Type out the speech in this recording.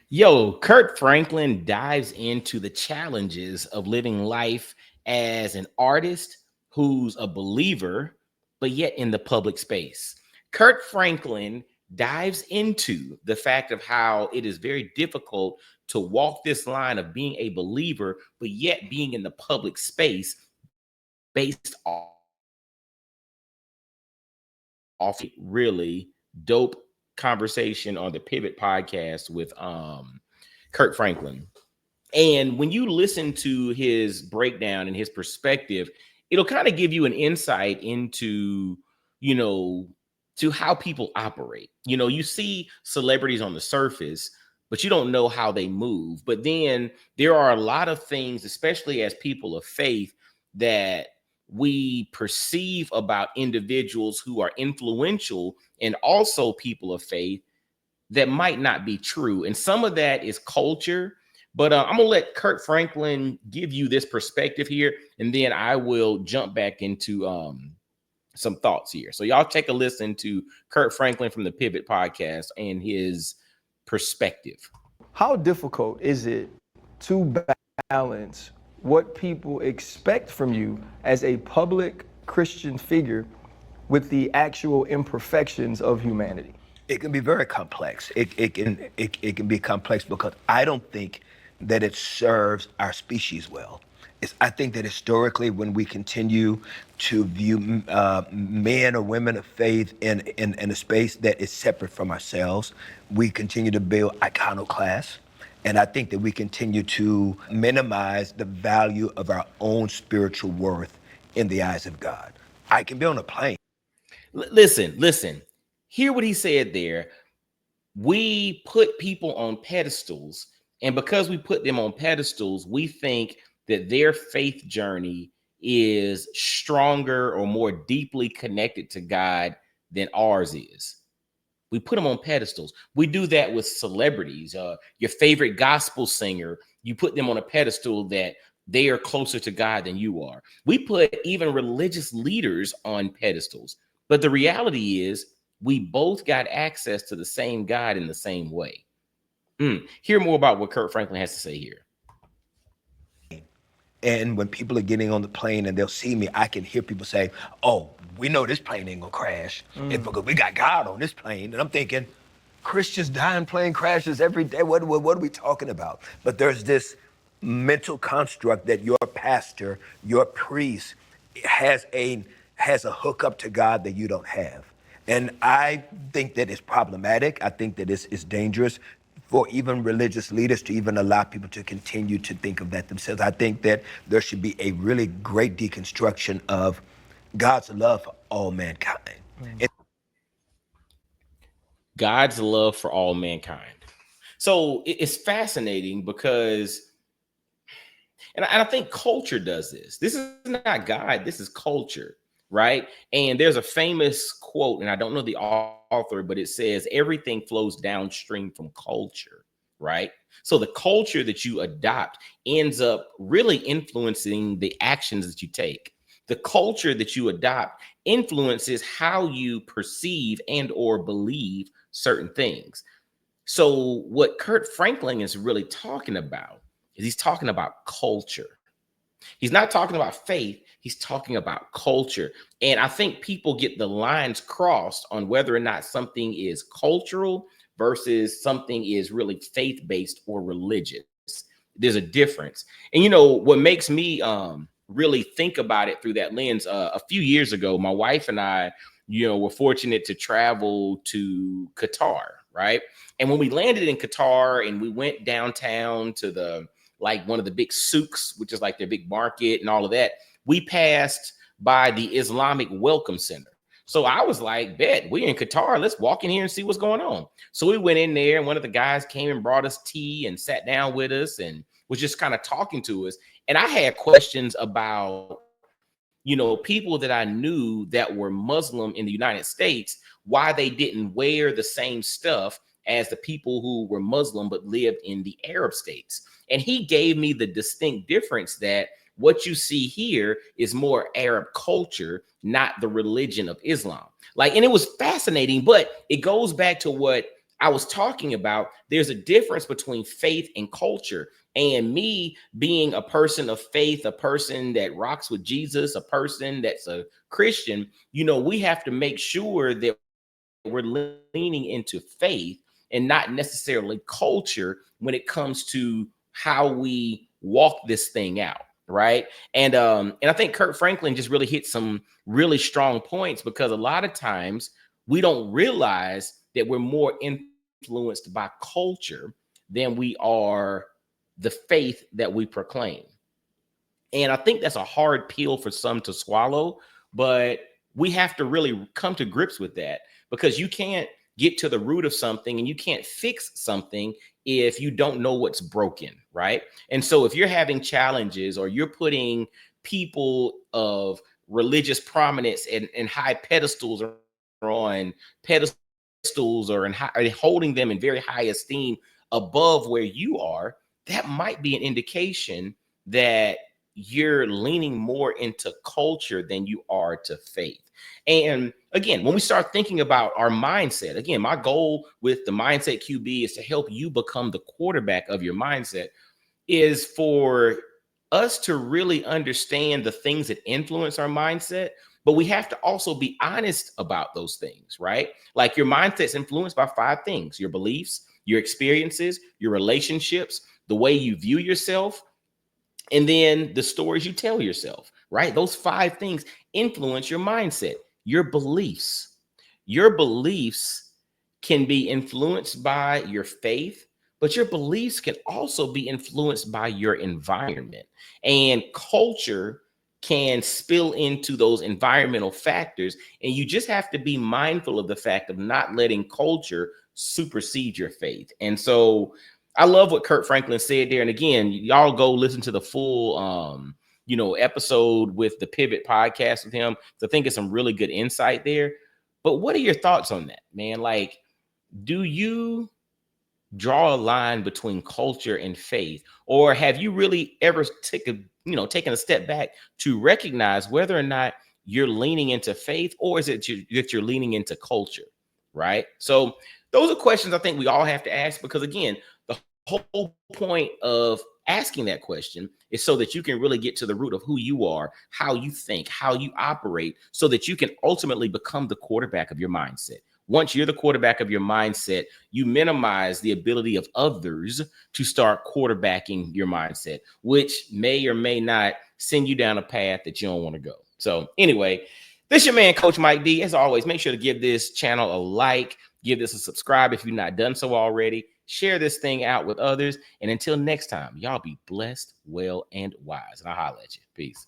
Yo, Kirk Franklin dives into the challenges of living life as an artist who's a believer, but yet in the public space. Kirk Franklin dives into the fact of how it is very difficult to walk this line of being a believer, but yet being in the public space based off a really dope conversation on the Pivot podcast with Kirk Franklin. And when you listen to his breakdown and his perspective, it'll kind of give you an insight into, you know, to how people operate. You see celebrities on the surface, but you don't know how they move. But then there are a lot of things, especially as people of faith, that we perceive about individuals who are influential and also people of faith that might not be true. And some of that is culture. But I'm going to let Kirk Franklin give you this perspective here, and then I will jump back into some thoughts here. So y'all take a listen to Kirk Franklin from the Pivot podcast and his perspective. How difficult is it to balance what people expect from you as a public Christian figure with the actual imperfections of humanity? It can be very complex. It can be complex because I don't think that it serves our species well. I think that historically, when we continue to view men or women of faith in a space that is separate from ourselves, we continue to build iconoclasts. And I think that we continue to minimize the value of our own spiritual worth in the eyes of God. I can be on a plane. Listen. Hear what he said there. We put people on pedestals, and because we put them on pedestals, we think that their faith journey is stronger or more deeply connected to God than ours is. We put them on pedestals. We do that with celebrities. Your favorite gospel singer, you put them on a pedestal that they are closer to God than you are. We put even religious leaders on pedestals. But the reality is, we both got access to the same God in the same way. Hear more about what Kirk Franklin has to say here. And when people are getting on the plane and they'll see me, I can hear people say, "Oh, we know this plane ain't gonna crash. It's because we got God on this plane." And I'm thinking, Christians die in plane crashes every day. What are we talking about? But there's this mental construct that your pastor, your priest, has a hookup to God that you don't have. And I think that it's problematic. I think that it's dangerous for even religious leaders to even allow people to continue to think of that themselves. I think that there should be a really great deconstruction of God's love for all mankind. God's love for all mankind. So it's fascinating because, and I think culture does this. This is not God, this is culture, right? And there's a famous quote, and I don't know the author, but it says everything flows downstream from culture, right? So the culture that you adopt ends up really influencing the actions that you take. The culture that you adopt influences how you perceive and or believe certain things. So what Kirk Franklin is really talking about is he's talking about culture. He's not talking about faith. He's talking about culture. And I think people get the lines crossed on whether or not something is cultural versus something is really faith-based or religious. There's a difference. And what makes me really think about it through that lens, a few years ago, my wife and I, were fortunate to travel to Qatar, right? And when we landed in Qatar and we went downtown to one of the big souks, which is like their big market and all of that, we passed by the Islamic Welcome Center. So I was like, bet, we're in Qatar. Let's walk in here and see what's going on. So we went in there, and one of the guys came and brought us tea and sat down with us and was just kind of talking to us. And I had questions about, people that I knew that were Muslim in the United States, why they didn't wear the same stuff as the people who were Muslim but lived in the Arab states. And he gave me the distinct difference that what you see here is more Arab culture, not the religion of Islam. And it was fascinating, but it goes back to what I was talking about there's a difference between faith and culture. And me being a person of faith, a person that rocks with Jesus, a person that's a Christian, we have to make sure that we're leaning into faith and not necessarily culture when it comes to how we walk this thing out, right? And I think Kirk Franklin just really hit some really strong points, because a lot of times we don't realize that we're more influenced by culture than we are the faith that we proclaim. And I think that's a hard pill for some to swallow, but we have to really come to grips with that, because you can't get to the root of something and you can't fix something if you don't know what's broken, right? And so if you're having challenges, or you're putting people of religious prominence in high pedestals, or on pedestals, or holding them in very high esteem above where you are, that might be an indication that you're leaning more into culture than you are to faith. And again, when we start thinking about our mindset, again, my goal with the Mindset QB is to help you become the quarterback of your mindset, is for us to really understand the things that influence our mindset. But we have to also be honest about those things, right? Like, your mindset's influenced by 5 things: your beliefs, your experiences, your relationships, the way you view yourself, and then the stories you tell yourself, right? Those 5 things influence your mindset. Your beliefs can be influenced by your faith, but your beliefs can also be influenced by your environment. And culture can spill into those environmental factors. And you just have to be mindful of the fact of not letting culture supersede your faith. And so I love what Kirk Franklin said there. And again, y'all go listen to the full episode with the Pivot podcast with him. So I think it's some really good insight there. But what are your thoughts on that, man? Like, do you draw a line between culture and faith, or have you really ever taken a step back to recognize whether or not you're leaning into faith, or is it that you're leaning into culture, right? So those are questions I think we all have to ask, because again, the whole point of asking that question is so that you can really get to the root of who you are, how you think, how you operate, so that you can ultimately become the quarterback of your mindset. Once you're the quarterback of your mindset, you minimize the ability of others to start quarterbacking your mindset, which may or may not send you down a path that you don't want to go. So anyway, this is your man, Coach Mike D. As always, make sure to give this channel a like, give this a subscribe if you've not done so already. Share this thing out with others. And until next time, y'all be blessed, well, and wise. And I'll holler at you. Peace.